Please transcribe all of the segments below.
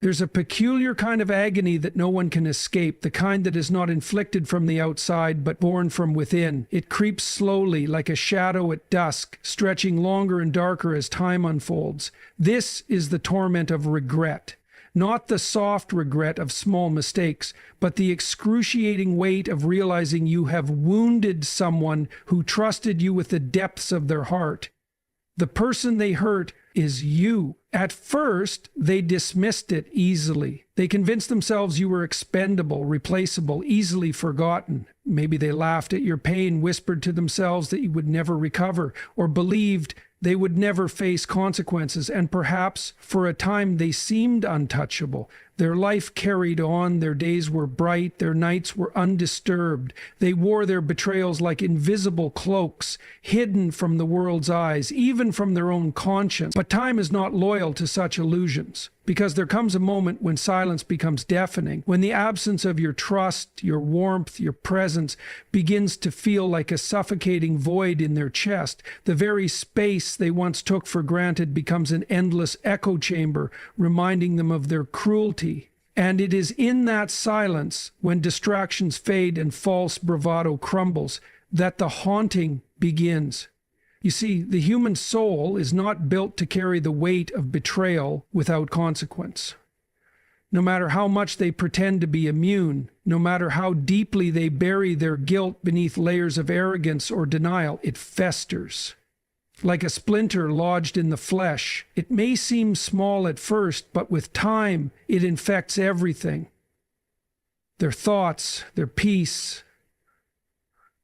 There's a peculiar kind of agony that no one can escape, the kind that is not inflicted from the outside, but born from within. It creeps slowly, like a shadow at dusk, stretching longer and darker as time unfolds. This is the torment of regret. Not the soft regret of small mistakes, but the excruciating weight of realizing you have wounded someone who trusted you with the depths of their heart. The person they hurt is you. At first, they dismissed it easily. They convinced themselves you were expendable, replaceable, easily forgotten. Maybe they laughed at your pain, whispered to themselves that you would never recover, or believed they would never face consequences, and perhaps for a time they seemed untouchable. Their life carried on, their days were bright, their nights were undisturbed. They wore their betrayals like invisible cloaks, hidden from the world's eyes, even from their own conscience. But time is not loyal to such illusions, because there comes a moment when silence becomes deafening, when the absence of your trust, your warmth, your presence begins to feel like a suffocating void in their chest. The very space they once took for granted becomes an endless echo chamber, reminding them of their cruelty. And it is in that silence, when distractions fade and false bravado crumbles, that the haunting begins. You see, the human soul is not built to carry the weight of betrayal without consequence. No matter how much they pretend to be immune, no matter how deeply they bury their guilt beneath layers of arrogance or denial, it festers. Like a splinter lodged in the flesh. It may seem small at first, but with time, it infects everything. Their thoughts, their peace,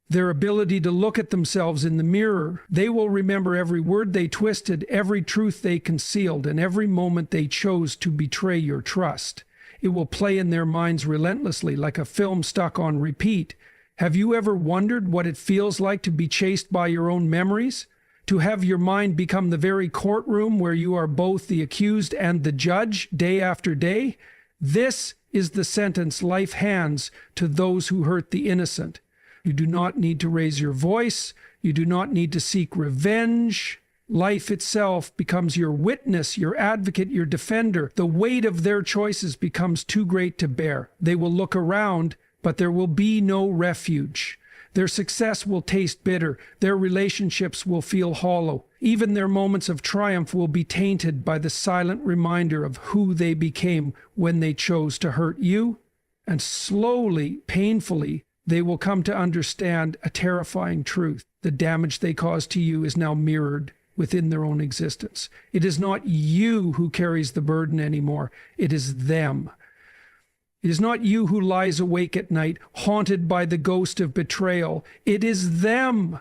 their ability to look at themselves in the mirror. They will remember every word they twisted, every truth they concealed, and every moment they chose to betray your trust. It will play in their minds relentlessly, like a film stuck on repeat. Have you ever wondered what it feels like to be chased by your own memories? To have your mind become the very courtroom where you are both the accused and the judge day after day? This is the sentence life hands to those who hurt the innocent. You do not need to raise your voice. You do not need to seek revenge. Life itself becomes your witness, your advocate, your defender. The weight of their choices becomes too great to bear. They will look around, but there will be no refuge. Their success will taste bitter. Their relationships will feel hollow. Even their moments of triumph will be tainted by the silent reminder of who they became when they chose to hurt you. And slowly, painfully, they will come to understand a terrifying truth. The damage they caused to you is now mirrored within their own existence. It is not you who carries the burden anymore. It is them. It is not you who lies awake at night, haunted by the ghost of betrayal. It is them.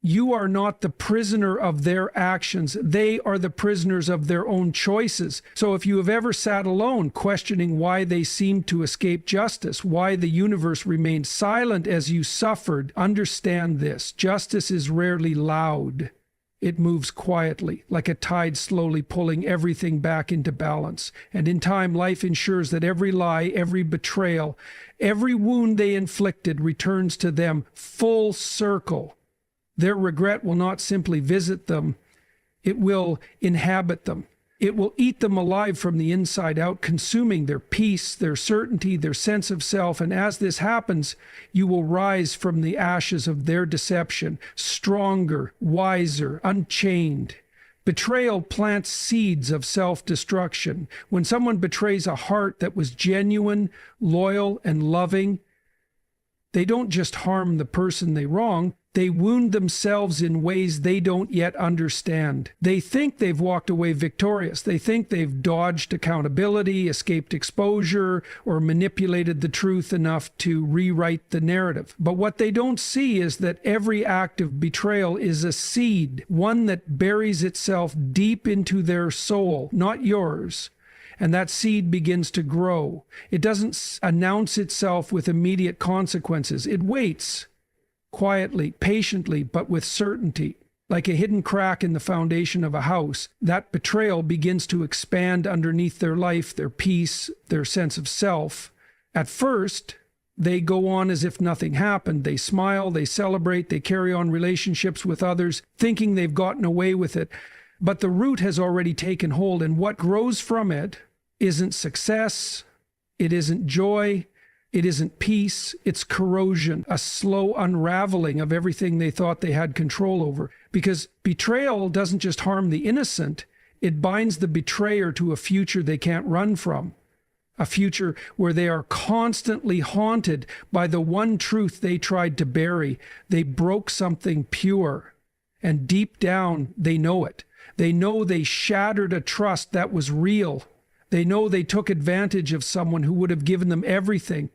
You are not the prisoner of their actions. They are the prisoners of their own choices. So if you have ever sat alone, questioning why they seemed to escape justice, why the universe remained silent as you suffered, understand this. Justice is rarely loud. It moves quietly, like a tide slowly pulling everything back into balance. And in time, life ensures that every lie, every betrayal, every wound they inflicted returns to them full circle. Their regret will not simply visit them, it will inhabit them. It will eat them alive from the inside out, consuming their peace, their certainty, their sense of self. And as this happens, you will rise from the ashes of their deception, stronger, wiser, unchained. Betrayal plants seeds of self-destruction. When someone betrays a heart that was genuine, loyal, and loving, they don't just harm the person they wrong, they wound themselves in ways they don't yet understand. They think they've walked away victorious. They think they've dodged accountability, escaped exposure, or manipulated the truth enough to rewrite the narrative. But what they don't see is that every act of betrayal is a seed, one that buries itself deep into their soul, not yours. And that seed begins to grow. It doesn't announce itself with immediate consequences. It waits. Quietly, patiently, but with certainty. Like a hidden crack in the foundation of a house, that betrayal begins to expand underneath their life, their peace, their sense of self. At first, they go on as if nothing happened. They smile, they celebrate, they carry on relationships with others, thinking they've gotten away with it. But the root has already taken hold, and what grows from it isn't success. It isn't joy. It isn't peace. It's corrosion, a slow unraveling of everything they thought they had control over. Because betrayal doesn't just harm the innocent, it binds the betrayer to a future they can't run from. A future where they are constantly haunted by the one truth they tried to bury. They broke something pure. And deep down, they know it. They know they shattered a trust that was real. They know they took advantage of someone who would have given them everything.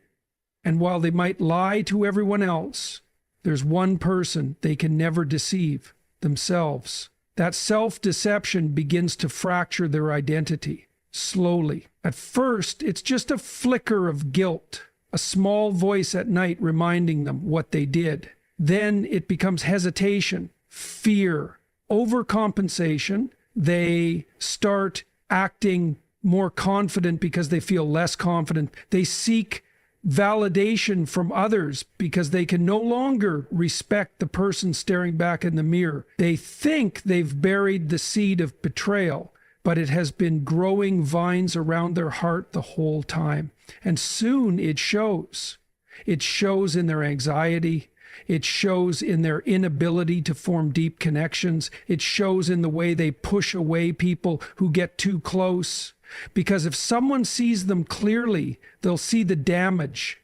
And while they might lie to everyone else, there's one person they can never deceive: themselves. That self-deception begins to fracture their identity, slowly. At first, it's just a flicker of guilt, a small voice at night reminding them what they did. Then it becomes hesitation, fear, overcompensation. They start acting more confident because they feel less confident. They seek validation from others because they can no longer respect the person staring back in the mirror. They think they've buried the seed of betrayal, but it has been growing vines around their heart the whole time. And soon it shows. It shows in their anxiety. It shows in their inability to form deep connections. It shows in the way they push away people who get too close. Because if someone sees them clearly, they'll see the damage,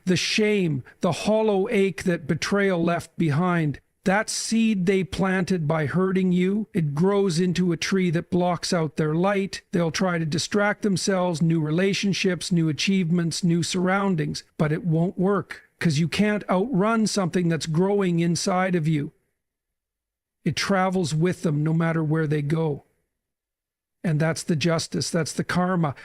the shame, the hollow ache that betrayal left behind. That seed they planted by hurting you, it grows into a tree that blocks out their light. They'll try to distract themselves, new relationships, new achievements, new surroundings, but it won't work because you can't outrun something that's growing inside of you. It travels with them no matter where they go. And that's the justice, that's the karma.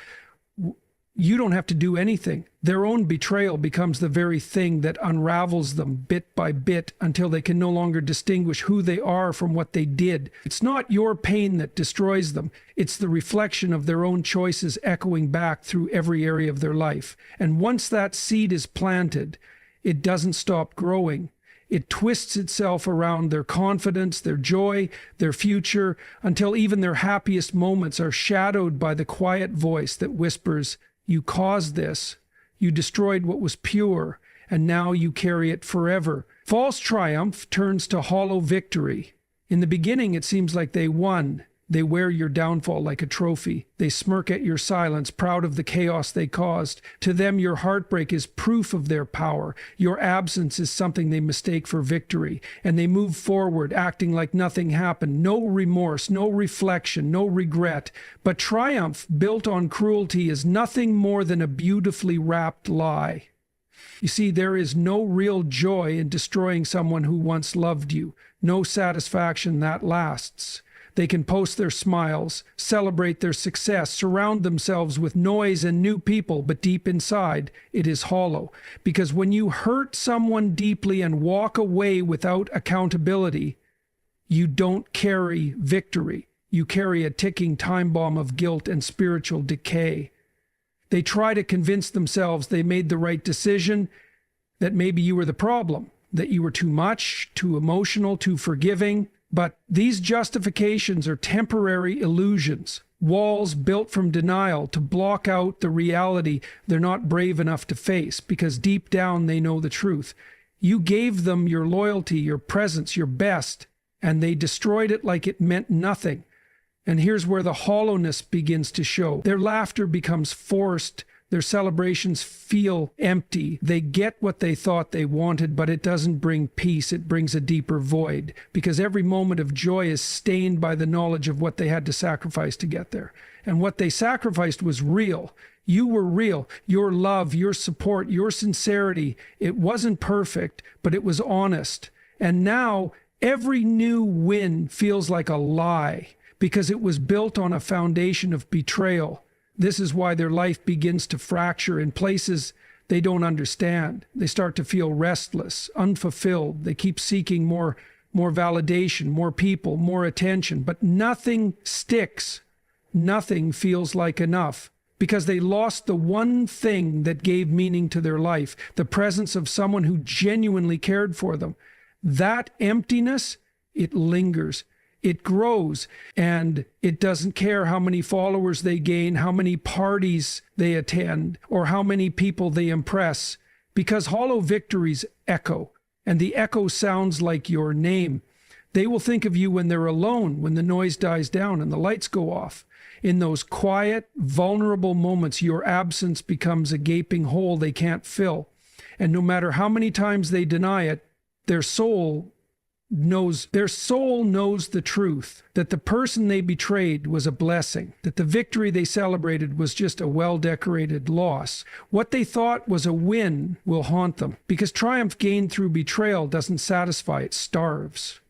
You don't have to do anything. Their own betrayal becomes the very thing that unravels them bit by bit until they can no longer distinguish who they are from what they did. It's not your pain that destroys them. It's the reflection of their own choices echoing back through every area of their life. And once that seed is planted, it doesn't stop growing. It twists itself around their confidence, their joy, their future, until even their happiest moments are shadowed by the quiet voice that whispers, "You caused this. You destroyed what was pure, and now you carry it forever." False triumph turns to hollow victory. In the beginning, it seems like they won. They wear your downfall like a trophy. They smirk at your silence, proud of the chaos they caused. To them, your heartbreak is proof of their power. Your absence is something they mistake for victory. And they move forward, acting like nothing happened. No remorse, no reflection, no regret. But triumph built on cruelty is nothing more than a beautifully wrapped lie. You see, there is no real joy in destroying someone who once loved you. No satisfaction that lasts. They can post their smiles, celebrate their success, surround themselves with noise and new people, but deep inside, it is hollow. Because when you hurt someone deeply and walk away without accountability, you don't carry victory. You carry a ticking time bomb of guilt and spiritual decay. They try to convince themselves they made the right decision, that maybe you were the problem, that you were too much, too emotional, too forgiving. But these justifications are temporary illusions, walls built from denial to block out the reality they're not brave enough to face, because deep down they know the truth. You gave them your loyalty, your presence, your best, and they destroyed it like it meant nothing. And here's where the hollowness begins to show. Their laughter becomes forced. Their celebrations feel empty. They get what they thought they wanted, but it doesn't bring peace. It brings a deeper void, because every moment of joy is stained by the knowledge of what they had to sacrifice to get there. And what they sacrificed was real. You were real. Your love, your support, your sincerity. It wasn't perfect, but it was honest. And now every new win feels like a lie, because it was built on a foundation of betrayal. This is why their life begins to fracture in places they don't understand. They start to feel restless, unfulfilled. They keep seeking more validation, more people, more attention, but nothing sticks. Nothing feels like enough, because they lost the one thing that gave meaning to their life, the presence of someone who genuinely cared for them. That emptiness, it lingers. It grows, and it doesn't care how many followers they gain, how many parties they attend, or how many people they impress, because hollow victories echo, and the echo sounds like your name. They will think of you when they're alone, when the noise dies down and the lights go off. In those quiet, vulnerable moments, your absence becomes a gaping hole they can't fill. And no matter how many times they deny it, their soul knows the truth, that the person they betrayed was a blessing, that the victory they celebrated was just a well-decorated loss. What they thought was a win will haunt them, because triumph gained through betrayal doesn't satisfy, it starves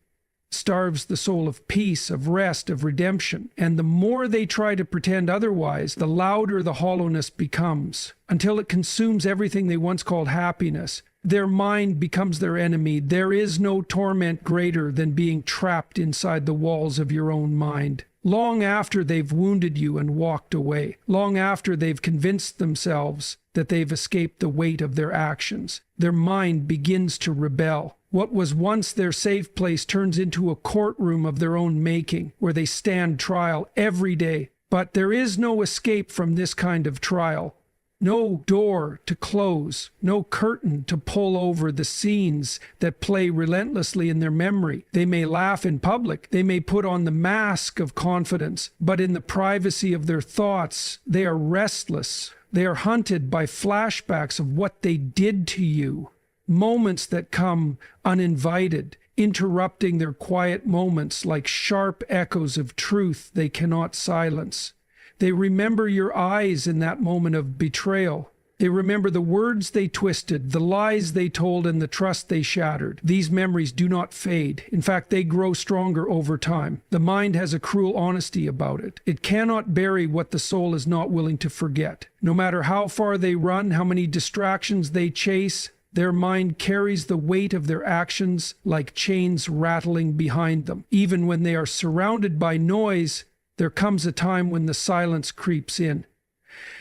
the soul of peace, of rest, of redemption. And the more they try to pretend otherwise, the louder the hollowness becomes, until it consumes everything they once called happiness. Their mind becomes their enemy. There is no torment greater than being trapped inside the walls of your own mind. Long after they've wounded you and walked away, long after they've convinced themselves that they've escaped the weight of their actions, their mind begins to rebel. What was once their safe place turns into a courtroom of their own making, where they stand trial every day. But there is no escape from this kind of trial. No door to close, no curtain to pull over the scenes that play relentlessly in their memory. They may laugh in public, they may put on the mask of confidence, but in the privacy of their thoughts, they are restless. They are hunted by flashbacks of what they did to you. Moments that come uninvited, interrupting their quiet moments like sharp echoes of truth they cannot silence. They remember your eyes in that moment of betrayal. They remember the words they twisted, the lies they told, and the trust they shattered. These memories do not fade. In fact, they grow stronger over time. The mind has a cruel honesty about it. It cannot bury what the soul is not willing to forget. No matter how far they run, how many distractions they chase, their mind carries the weight of their actions like chains rattling behind them. Even when they are surrounded by noise, there comes a time when the silence creeps in.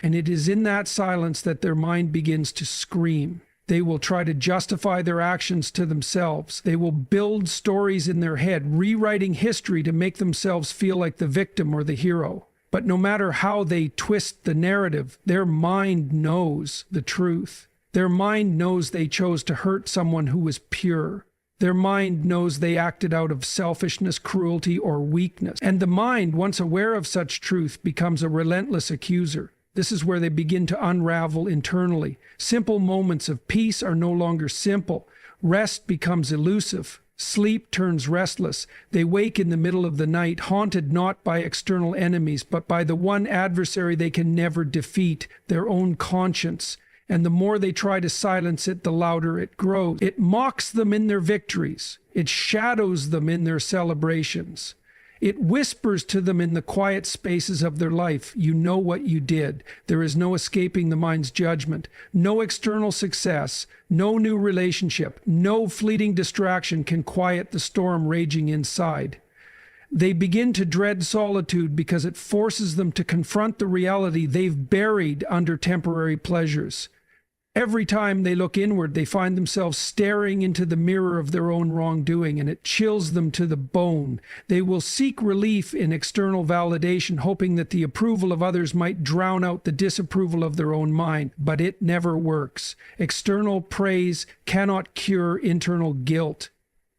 And it is in that silence that their mind begins to scream. They will try to justify their actions to themselves. They will build stories in their head, rewriting history to make themselves feel like the victim or the hero. But no matter how they twist the narrative, their mind knows the truth. Their mind knows they chose to hurt someone who was pure. Their mind knows they acted out of selfishness, cruelty, or weakness. And the mind, once aware of such truth, becomes a relentless accuser. This is where they begin to unravel internally. Simple moments of peace are no longer simple. Rest becomes elusive. Sleep turns restless. They wake in the middle of the night, haunted not by external enemies, but by the one adversary they can never defeat, their own conscience. And the more they try to silence it, the louder it grows. It mocks them in their victories. It shadows them in their celebrations. It whispers to them in the quiet spaces of their life, you know what you did. There is no escaping the mind's judgment. No external success, no new relationship, no fleeting distraction can quiet the storm raging inside. They begin to dread solitude because it forces them to confront the reality they've buried under temporary pleasures. Every time they look inward, they find themselves staring into the mirror of their own wrongdoing, and it chills them to the bone. They will seek relief in external validation, hoping that the approval of others might drown out the disapproval of their own mind, but it never works. External praise cannot cure internal guilt.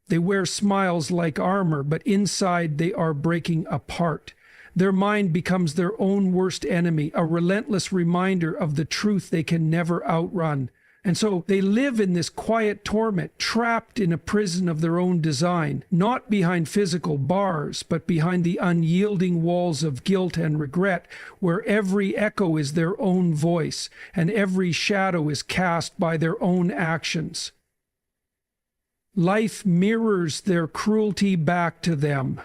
They wear smiles like armor, but inside they are breaking apart. Their mind becomes their own worst enemy, a relentless reminder of the truth they can never outrun. And so they live in this quiet torment, trapped in a prison of their own design, not behind physical bars, but behind the unyielding walls of guilt and regret, where every echo is their own voice, and every shadow is cast by their own actions. Life mirrors their cruelty back to them.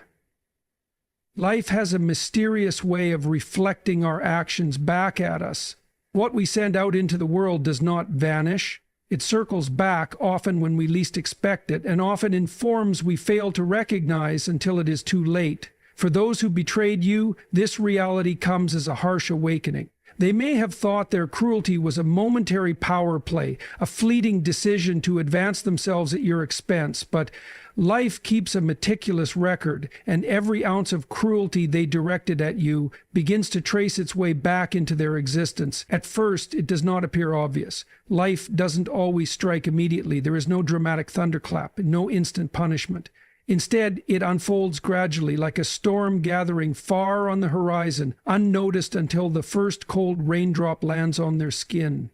Life has a mysterious way of reflecting our actions back at us. What we send out into the world does not vanish. It circles back, often when we least expect it, and often in forms we fail to recognize until it is too late. For those who betrayed you, this reality comes as a harsh awakening. They may have thought their cruelty was a momentary power play, a fleeting decision to advance themselves at your expense, but life keeps a meticulous record, and every ounce of cruelty they directed at you begins to trace its way back into their existence. At first, it does not appear obvious. Life doesn't always strike immediately. There is no dramatic thunderclap, no instant punishment. Instead, it unfolds gradually, like a storm gathering far on the horizon, unnoticed until the first cold raindrop lands on their skin.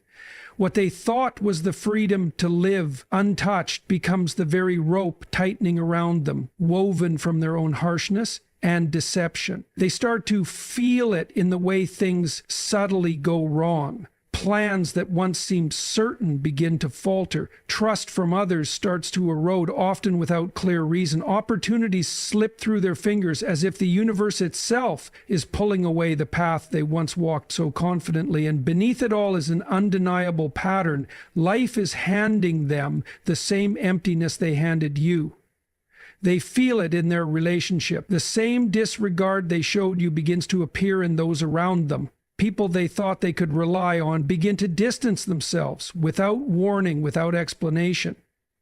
What they thought was the freedom to live untouched becomes the very rope tightening around them, woven from their own harshness and deception. They start to feel it in the way things subtly go wrong. Plans that once seemed certain begin to falter. Trust from others starts to erode, often without clear reason. Opportunities slip through their fingers as if the universe itself is pulling away the path they once walked so confidently. And beneath it all is an undeniable pattern. Life is handing them the same emptiness they handed you. They feel it in their relationship. The same disregard they showed you begins to appear in those around them. People they thought they could rely on begin to distance themselves without warning, without explanation.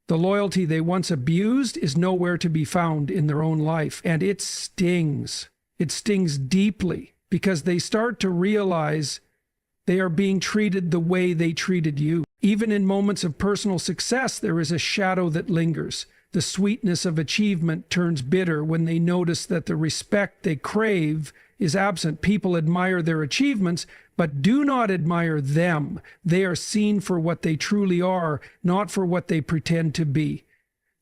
The loyalty they once abused is nowhere to be found in their own life, and it stings. It stings deeply because they start to realize they are being treated the way they treated you. Even in moments of personal success, there is a shadow that lingers. The sweetness of achievement turns bitter when they notice that the respect they crave is absent. People admire their achievements, but do not admire them. They are seen for what they truly are, not for what they pretend to be.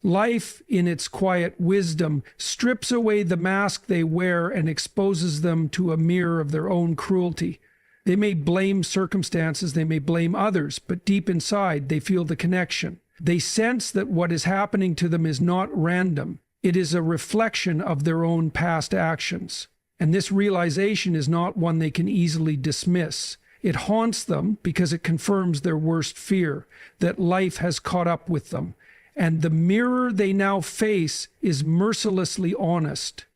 Life, in its quiet wisdom, strips away the mask they wear and exposes them to a mirror of their own cruelty. They may blame circumstances, they may blame others, but deep inside, they feel the connection. They sense that what is happening to them is not random. It is a reflection of their own past actions. And this realization is not one they can easily dismiss. It haunts them because it confirms their worst fear, that life has caught up with them. And the mirror they now face is mercilessly honest.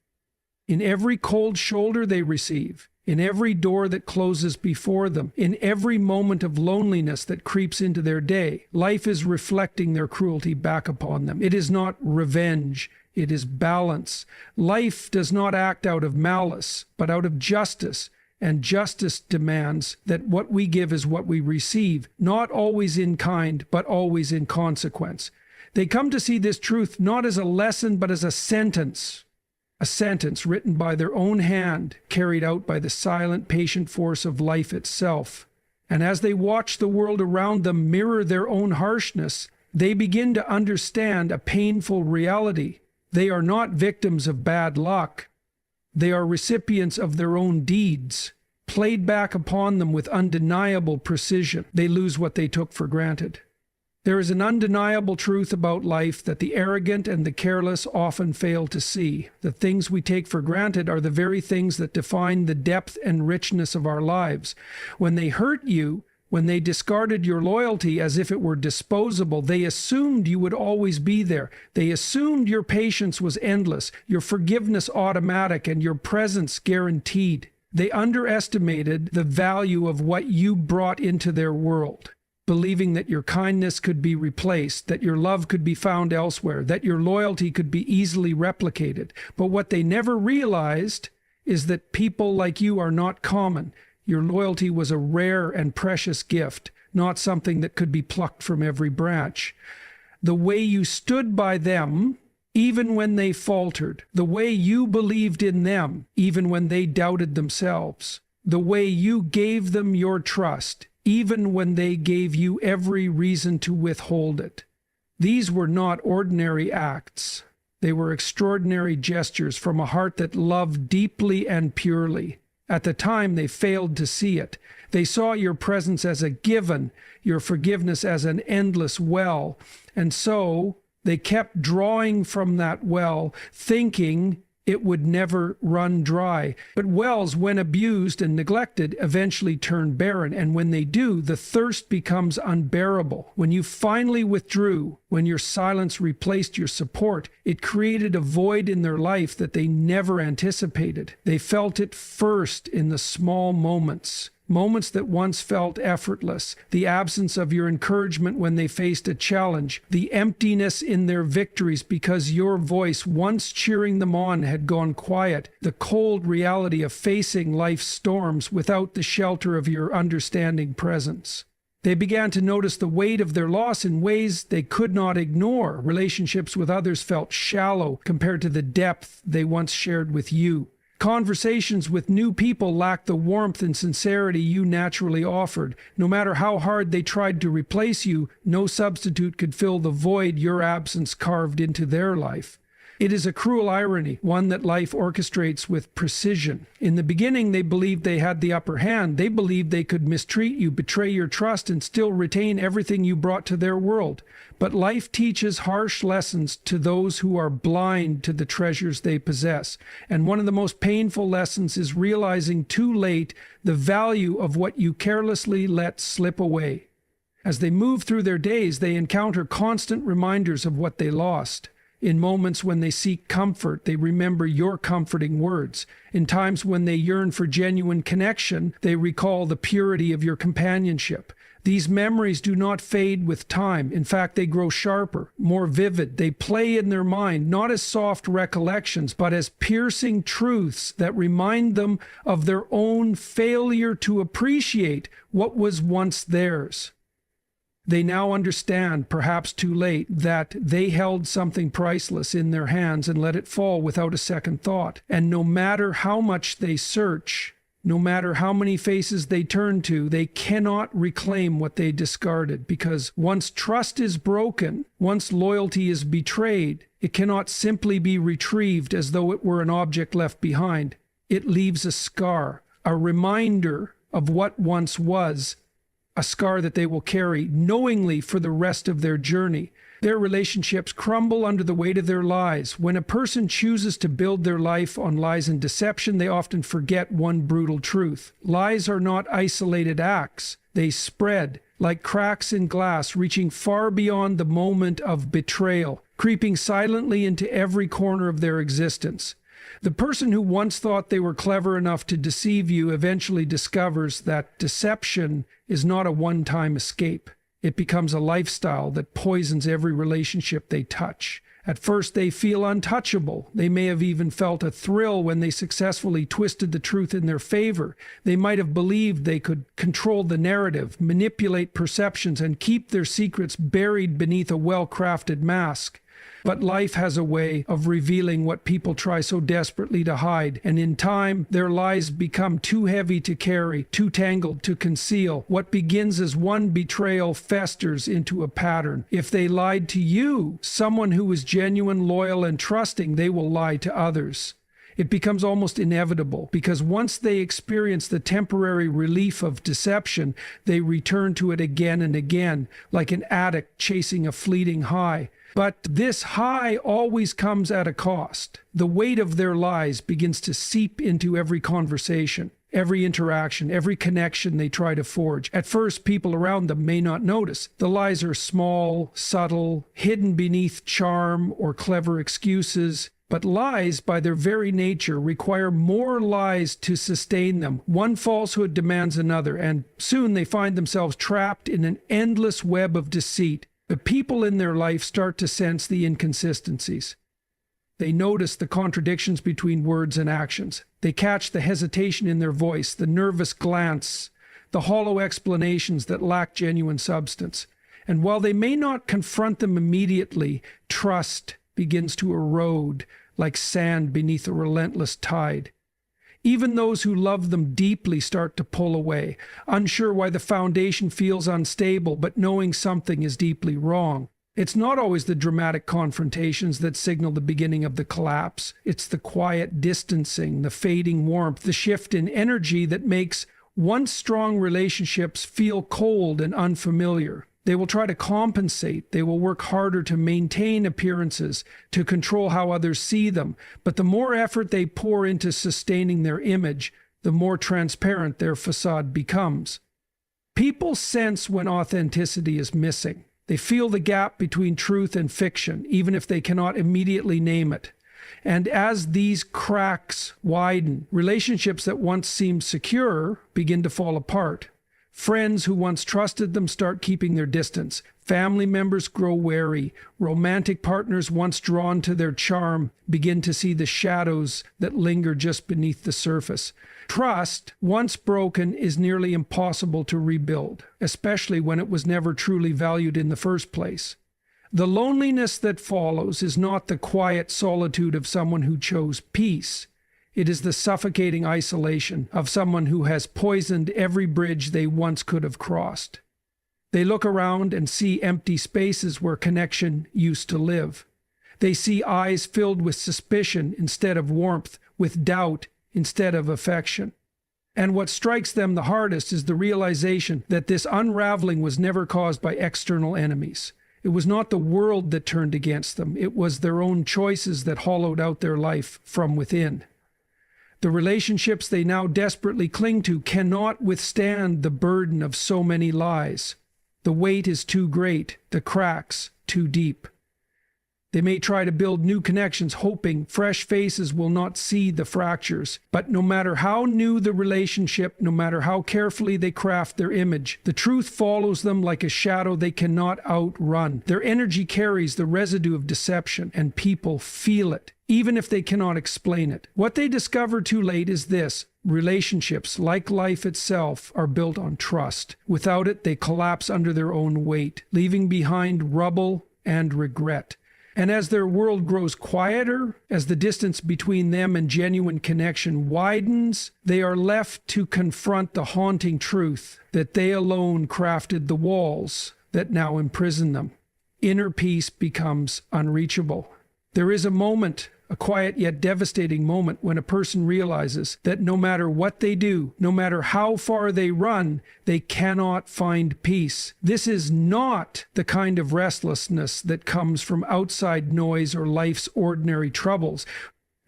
In every cold shoulder they receive, in every door that closes before them, in every moment of loneliness that creeps into their day, life is reflecting their cruelty back upon them. It is not revenge. It is balance. Life does not act out of malice, but out of justice. And justice demands that what we give is what we receive, not always in kind, but always in consequence. They come to see this truth not as a lesson, but as a sentence written by their own hand, carried out by the silent, patient force of life itself. And as they watch the world around them mirror their own harshness, they begin to understand a painful reality. They are not victims of bad luck. They are recipients of their own deeds, played back upon them with undeniable precision. They lose what they took for granted. There is an undeniable truth about life that the arrogant and the careless often fail to see. The things we take for granted are the very things that define the depth and richness of our lives. When they hurt you, when they discarded your loyalty as if it were disposable, they assumed you would always be there. They assumed your patience was endless, your forgiveness automatic, and your presence guaranteed. They underestimated the value of what you brought into their world, believing that your kindness could be replaced, that your love could be found elsewhere, that your loyalty could be easily replicated. But what they never realized is that people like you are not common. Your loyalty was a rare and precious gift, not something that could be plucked from every branch. The way you stood by them, even when they faltered, the way you believed in them, even when they doubted themselves, the way you gave them your trust, even when they gave you every reason to withhold it. These were not ordinary acts. They were extraordinary gestures from a heart that loved deeply and purely. At the time, they failed to see it. They saw your presence as a given, your forgiveness as an endless well. And so they kept drawing from that well, thinking it would never run dry. But wells, when abused and neglected, eventually turn barren. And when they do, the thirst becomes unbearable. When you finally withdrew, when your silence replaced your support, it created a void in their life that they never anticipated. They felt it first in the small moments moments that once felt effortless, the absence of your encouragement when they faced a challenge, the emptiness in their victories because your voice, once cheering them on, had gone quiet, the cold reality of facing life's storms without the shelter of your understanding presence. They began to notice the weight of their loss in ways they could not ignore. Relationships with others felt shallow compared to the depth they once shared with you. Conversations with new people lacked the warmth and sincerity you naturally offered. No matter how hard they tried to replace you, no substitute could fill the void your absence carved into their life. It is a cruel irony, one that life orchestrates with precision. In the beginning, they believed they had the upper hand. They believed they could mistreat you, betray your trust, and still retain everything you brought to their world. But life teaches harsh lessons to those who are blind to the treasures they possess. And one of the most painful lessons is realizing too late the value of what you carelessly let slip away. As they move through their days, they encounter constant reminders of what they lost. In moments when they seek comfort, they remember your comforting words. In times when they yearn for genuine connection, they recall the purity of your companionship. These memories do not fade with time. In fact, they grow sharper, more vivid. They play in their mind, not as soft recollections, but as piercing truths that remind them of their own failure to appreciate what was once theirs. They now understand, perhaps too late, that they held something priceless in their hands and let it fall without a second thought. And no matter how much they search, no matter how many faces they turn to, they cannot reclaim what they discarded, because once trust is broken, once loyalty is betrayed, it cannot simply be retrieved as though it were an object left behind. It leaves a scar, a reminder of what once was, a scar that they will carry knowingly for the rest of their journey. Their relationships crumble under the weight of their lies. When a person chooses to build their life on lies and deception, they often forget one brutal truth. Lies are not isolated acts. They spread like cracks in glass, reaching far beyond the moment of betrayal, creeping silently into every corner of their existence. The person who once thought they were clever enough to deceive you eventually discovers that deception is not a one-time escape. It becomes a lifestyle that poisons every relationship they touch. At first, they feel untouchable. They may have even felt a thrill when they successfully twisted the truth in their favor. They might have believed they could control the narrative, manipulate perceptions, and keep their secrets buried beneath a well-crafted mask. But life has a way of revealing what people try so desperately to hide, and in time, their lies become too heavy to carry, too tangled to conceal. What begins as one betrayal festers into a pattern. If they lied to you, someone who is genuine, loyal, and trusting, they will lie to others. It becomes almost inevitable, because once they experience the temporary relief of deception, they return to it again and again, like an addict chasing a fleeting high. But this high always comes at a cost. The weight of their lies begins to seep into every conversation, every interaction, every connection they try to forge. At first, people around them may not notice. The lies are small, subtle, hidden beneath charm or clever excuses. But lies, by their very nature, require more lies to sustain them. One falsehood demands another, and soon they find themselves trapped in an endless web of deceit. The people in their life start to sense the inconsistencies. They notice the contradictions between words and actions. They catch the hesitation in their voice, the nervous glance, the hollow explanations that lack genuine substance. And while they may not confront them immediately, trust begins to erode like sand beneath a relentless tide. Even those who love them deeply start to pull away, unsure why the foundation feels unstable, but knowing something is deeply wrong. It's not always the dramatic confrontations that signal the beginning of the collapse. It's the quiet distancing, the fading warmth, the shift in energy that makes once strong relationships feel cold and unfamiliar. They will try to compensate. They will work harder to maintain appearances, to control how others see them. But the more effort they pour into sustaining their image, the more transparent their facade becomes. People sense when authenticity is missing. They feel the gap between truth and fiction, even if they cannot immediately name it. And as these cracks widen, relationships that once seemed secure begin to fall apart. Friends who once trusted them start keeping their distance. Family members grow wary. Romantic partners once drawn to their charm begin to see the shadows that linger just beneath the surface. Trust, once broken, is nearly impossible to rebuild, especially when it was never truly valued in the first place. The loneliness that follows is not the quiet solitude of someone who chose peace. It is the suffocating isolation of someone who has poisoned every bridge they once could have crossed. They look around and see empty spaces where connection used to live. They see eyes filled with suspicion instead of warmth, with doubt instead of affection. And what strikes them the hardest is the realization that this unraveling was never caused by external enemies. It was not the world that turned against them. It was their own choices that hollowed out their life from within. The relationships they now desperately cling to cannot withstand the burden of so many lies. The weight is too great, the cracks too deep. They may try to build new connections, hoping fresh faces will not see the fractures. But no matter how new the relationship, no matter how carefully they craft their image, the truth follows them like a shadow they cannot outrun. Their energy carries the residue of deception, and people feel it, even if they cannot explain it. What they discover too late is this: relationships, like life itself, are built on trust. Without it, they collapse under their own weight, leaving behind rubble and regret. And as their world grows quieter, as the distance between them and genuine connection widens, they are left to confront the haunting truth that they alone crafted the walls that now imprison them. Inner peace becomes unreachable. There is a moment, a quiet yet devastating moment, when a person realizes that no matter what they do, no matter how far they run, they cannot find peace. This is not the kind of restlessness that comes from outside noise or life's ordinary troubles.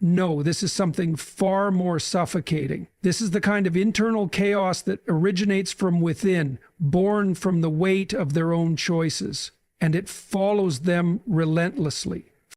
No, this is something far more suffocating. This is the kind of internal chaos that originates from within, born from the weight of their own choices, and it follows them relentlessly.